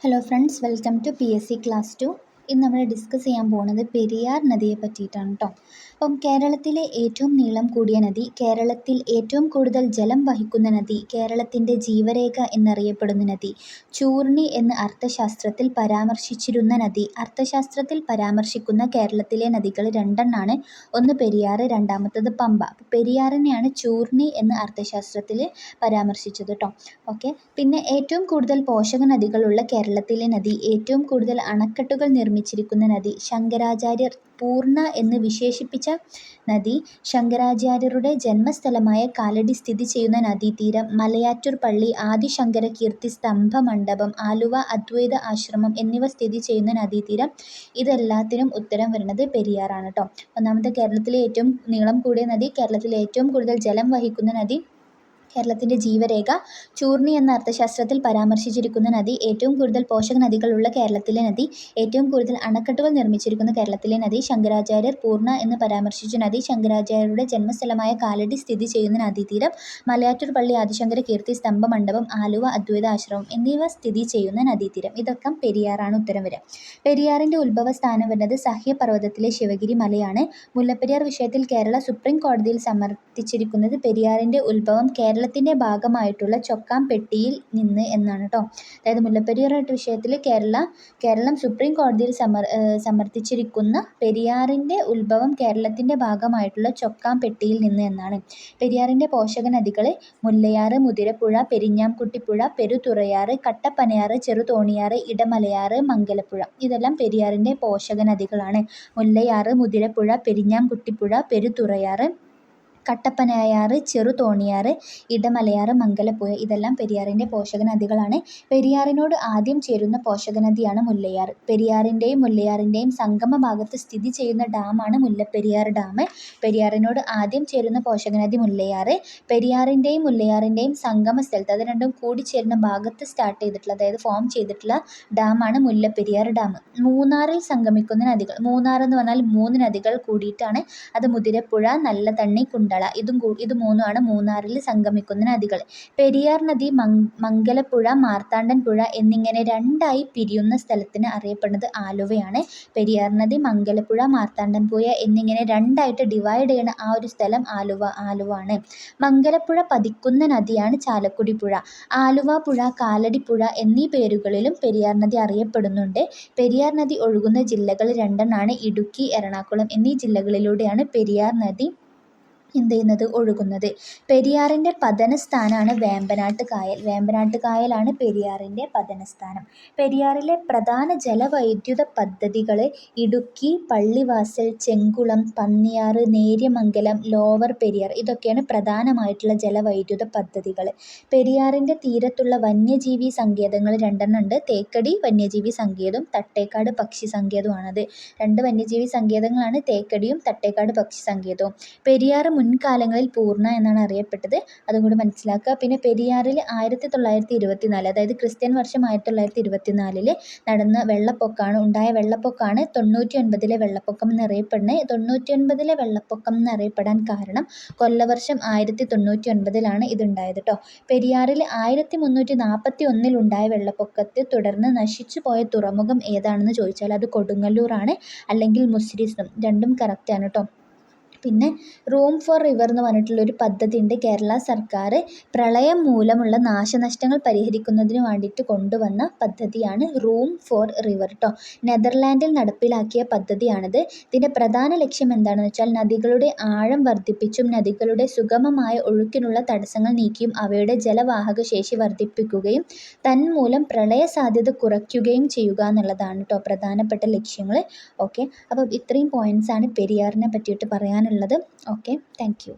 Hello friends, welcome to PSC class 2. ഇന്ന് നമ്മൾ discuss ചെയ്യാൻ പോകുന്നത് പെരിയാർ നദിയെ പറ്റിയിട്ടാണ് കേട്ടോ. അപ്പം കേരളത്തിലെ ഏറ്റവും നീളം കൂടിയ നദി, കേരളത്തിൽ ഏറ്റവും കൂടുതൽ ജലം വഹിക്കുന്ന നദി, കേരളത്തിൻ്റെ ജീവരേഖ എന്നറിയപ്പെടുന്ന നദി, ചൂർണി എന്ന് അർത്ഥശാസ്ത്രത്തിൽ പരാമർശിച്ചിരുന്ന നദി. അർത്ഥശാസ്ത്രത്തിൽ പരാമർശിക്കുന്ന കേരളത്തിലെ നദികൾ രണ്ടെണ്ണമാണ്. ഒന്ന് പെരിയാർ, രണ്ടാമത്തത് പമ്പ. പെരിയാറിനെയാണ് ചൂർണി എന്ന് അർത്ഥശാസ്ത്രത്തിൽ പരാമർശിച്ചത് കേട്ടോ. ഓക്കെ. പിന്നെ ഏറ്റവും കൂടുതൽ പോഷക നദികളുള്ള കേരളത്തിലെ നദി, ഏറ്റവും കൂടുതൽ അണക്കെട്ടുകൾ നിർമ്മിച്ചിരിക്കുന്ന നദി, ശങ്കരാചാര്യർ പൂർണ്ണ എന്ന് വിശേഷിപ്പിച്ച നദി, ശങ്കരാചാര്യരുടെ ജന്മസ്ഥലമായ കാലടി സ്ഥിതി ചെയ്യുന്ന നദീതീരം, മലയാറ്റൂർ പള്ളി, ആദിശങ്കര കീർത്തി സ്തംഭ മണ്ഡപം, ആലുവ അദ്വൈത ആശ്രമം എന്നിവ സ്ഥിതി ചെയ്യുന്ന നദീതീരം. ഇതെല്ലാത്തിനും ഉത്തരം വരുന്നത് പെരിയാറാണ് കേട്ടോ. ഒന്നാമത്തെ കേരളത്തിലെ ഏറ്റവും നീളം കൂടിയ നദി, കേരളത്തിലെ ഏറ്റവും കൂടുതൽ ജലം വഹിക്കുന്ന നദി, കേരളത്തിൻ്റെ ജീവരേഖ, ചൂർണി എന്ന അർത്ഥശാസ്ത്രത്തിൽ പരാമർശിച്ചിരിക്കുന്ന നദി, ഏറ്റവും കൂടുതൽ പോഷക നദികളുള്ള കേരളത്തിലെ നദി, ഏറ്റവും കൂടുതൽ അണക്കെട്ടുകൾ നിർമ്മിച്ചിരിക്കുന്ന കേരളത്തിലെ നദി, ശങ്കരാചാര്യർ പൂർണ്ണ എന്ന് പരാമർശിച്ച നദി, ശങ്കരാചാര്യരുടെ ജന്മസ്ഥലമായ കാലടി സ്ഥിതി ചെയ്യുന്ന നദീതീരം, മലയാറ്റൂർ പള്ളി, ആദിശങ്കര കീർത്തി സ്തംഭ മണ്ഡപം, ആലുവ അദ്വൈത ആശ്രമം എന്നിവ സ്ഥിതി ചെയ്യുന്ന നദീതീരം. ഇതൊക്കെ പെരിയാറാണ് ഉത്തരം വരിക. പെരിയാറിൻ്റെ ഉത്ഭവസ്ഥാനം വരുന്നത് സഹ്യപർവ്വതത്തിലെ ശിവഗിരി മലയാണ്. മുല്ലപ്പെരിയാർ വിഷയത്തിൽ കേരള സുപ്രീം കോടതിയിൽ സമർത്ഥിച്ചിരിക്കുന്നത് പെരിയാറിൻ്റെ ഉത്ഭവം കേരളത്തിൻ്റെ ഭാഗമായിട്ടുള്ള ചൊക്കാംപെട്ടിയിൽ നിന്ന് എന്നാണ് കേട്ടോ. അതായത് മുല്ലപ്പെരിയാർ വിഷയത്തിൽ കേരളം സുപ്രീം കോടതിയിൽ സമർത്ഥിച്ചിരിക്കുന്ന പെരിയാറിൻ്റെ ഉത്ഭവം കേരളത്തിൻ്റെ ഭാഗമായിട്ടുള്ള ചൊക്കാംപെട്ടിയിൽ നിന്ന് എന്നാണ്. പെരിയാറിൻ്റെ പോഷക നദികൾ മുല്ലയാറ്, മുതിരപ്പുഴ, പെരിഞ്ഞാംകുട്ടിപ്പുഴ, പെരുതുറയാറ്, കട്ടപ്പനയാറ്, ചെറുതോണിയാറ്, ഇടമലയാറ്, മംഗലപ്പുഴ. ഇതെല്ലാം പെരിയാറിൻ്റെ പോഷക നദികളാണ്. മുല്ലയാറ്, മുതിരപ്പുഴ, പെരിഞ്ഞാംകുട്ടിപ്പുഴ, പെരുതുറയാറ്, കട്ടപ്പനയാറ്, ചെറുതോണിയാറ്, ഇടമലയാറ്, മംഗലപ്പുഴ. ഇതെല്ലാം പെരിയാറിൻ്റെ പോഷക നദികളാണ്. പെരിയാറിനോട് ആദ്യം ചേരുന്ന പോഷക നദിയാണ് മുല്ലയാർ. പെരിയാറിൻ്റെയും മുല്ലയാറിൻ്റെയും സംഗമ ഭാഗത്ത് സ്ഥിതി ചെയ്യുന്ന ഡാമാണ് മുല്ലപ്പെരിയാർ ഡാം. പെരിയാറിനോട് ആദ്യം ചേരുന്ന പോഷക നദി മുല്ലയാർ. പെരിയാറിൻ്റെയും മുല്ലയാറിൻ്റെയും സംഗമ സ്ഥലത്ത്, അത് രണ്ടും കൂടി ചേരുന്ന ഭാഗത്ത് സ്റ്റാർട്ട് ചെയ്തിട്ടുള്ള, അതായത് ഫോം ചെയ്തിട്ടുള്ള ഡാമാണ് മുല്ലപ്പെരിയാർ ഡാം. മൂന്നാറിൽ സംഗമിക്കുന്ന നദികൾ, മൂന്നാർ എന്ന് പറഞ്ഞാൽ 3 നദികൾ കൂടിയിട്ടാണ്. അത് മുതിരപ്പുഴ, നല്ലതണ്ണി, കുണ്ടള. ഇത് മൂന്നുമാണ് മൂന്നാറിൽ സംഗമിക്കുന്ന നദികൾ. പെരിയാർ നദി മംഗലപ്പുഴ, മാർത്താണ്ഡൻ പുഴ എന്നിങ്ങനെ രണ്ടായി പിരിയുന്ന സ്ഥലത്തിന് അറിയപ്പെടുന്നത് ആലുവയാണ്. പെരിയാർ നദി മംഗലപ്പുഴ, മാർത്താണ്ഡൻ പുഴ എന്നിങ്ങനെ രണ്ടായിട്ട് ഡിവൈഡ് ചെയ്യുന്ന ആ ഒരു സ്ഥലം ആലുവ ആണ്. മംഗലപ്പുഴ പതിക്കുന്ന നദിയാണ് ചാലക്കുടി പുഴ. ആലുവ പുഴ, കാലടി പുഴ എന്നീ പേരുകളിലും പെരിയാർ നദി അറിയപ്പെടുന്നുണ്ട്. പെരിയാർ നദി ഒഴുകുന്ന ജില്ലകൾ രണ്ടെണ്ണമാണ്. ഇടുക്കി, എറണാകുളം എന്നീ ജില്ലകളിലൂടെയാണ് പെരിയാർ നദി ഒഴുകുന്നത്. പെരിയാറിൻ്റെ പതനസ്ഥാനമാണ് വേമ്പനാട്ട് കായൽ. വേമ്പനാട്ട് കായലാണ് പെരിയാറിൻ്റെ പതനസ്ഥാനം. പെരിയാറിലെ പ്രധാന ജലവൈദ്യുത പദ്ധതികൾ ഇടുക്കി, പള്ളിവാസൽ, ചെങ്കുളം, പന്നിയാറ്, നേര്യമംഗലം, ലോവർ പെരിയാർ. ഇതൊക്കെയാണ് പ്രധാനമായിട്ടുള്ള ജലവൈദ്യുത പദ്ധതികൾ. പെരിയാറിൻ്റെ തീരത്തുള്ള വന്യജീവി സങ്കേതങ്ങൾ 2 ഉണ്ട്. തേക്കടി വന്യജീവി സങ്കേതവും തട്ടേക്കാട് പക്ഷി സങ്കേതവുമാണത്. 2 വന്യജീവി സങ്കേതങ്ങളാണ്, തേക്കടിയും തട്ടേക്കാട് പക്ഷി സങ്കേതവും. പെരിയാർ മുൻകാലങ്ങളിൽ പൂർണ്ണ എന്നാണ് അറിയപ്പെട്ടത്, അതും കൂടി മനസ്സിലാക്കുക. പിന്നെ പെരിയാറിൽ 1924, അതായത് ക്രിസ്ത്യൻ വർഷം 1924 നടന്ന ഉണ്ടായ വെള്ളപ്പൊക്കമാണ് 99-ലെ വെള്ളപ്പൊക്കം എന്നറിയപ്പെടുന്നത്. 99-ലെ വെള്ളപ്പൊക്കം എന്നറിയപ്പെടാൻ കാരണം കൊല്ലവർഷം 1099 ഇതുണ്ടായത് കേട്ടോ. പെരിയാറിൽ 1341 ഉണ്ടായ വെള്ളപ്പൊക്കത്തെ തുടർന്ന് നശിച്ചു പോയ തുറമുഖം ഏതാണെന്ന് ചോദിച്ചാൽ അത് കൊടുങ്ങല്ലൂറാണ്, അല്ലെങ്കിൽ മുസിരിസും. രണ്ടും കറക്റ്റാണ് കേട്ടോ. പിന്നെ റൂം ഫോർ റിവർ എന്ന് പറഞ്ഞിട്ടുള്ളൊരു പദ്ധതി ഉണ്ട്. കേരള സർക്കാർ പ്രളയം മൂലമുള്ള നാശനഷ്ടങ്ങൾ പരിഹരിക്കുന്നതിന് വേണ്ടിയിട്ട് കൊണ്ടുവന്ന പദ്ധതിയാണ് റൂം ഫോർ റിവർ കേട്ടോ. നെതർലാൻഡിൽ നടപ്പിലാക്കിയ പദ്ധതിയാണിത്. ഇതിൻ്റെ പ്രധാന ലക്ഷ്യം എന്താണെന്ന് വെച്ചാൽ നദികളുടെ ആഴം വർദ്ധിപ്പിച്ചും നദികളുടെ സുഗമമായ ഒഴുക്കിനുള്ള തടസ്സങ്ങൾ നീക്കിയും അവയുടെ ജലവാഹക ശേഷി വർദ്ധിപ്പിക്കുകയും തന്മൂലം പ്രളയ സാധ്യത കുറയ്ക്കുകയും ചെയ്യുക എന്നുള്ളതാണ് കേട്ടോ പ്രധാനപ്പെട്ട ലക്ഷ്യങ്ങൾ. ഓക്കെ, അപ്പം ഇത്രയും പോയിൻറ്റ്സാണ് പെരിയാറിനെ പറ്റിയിട്ട് പറയാനുള്ളത്. Okay, thank you.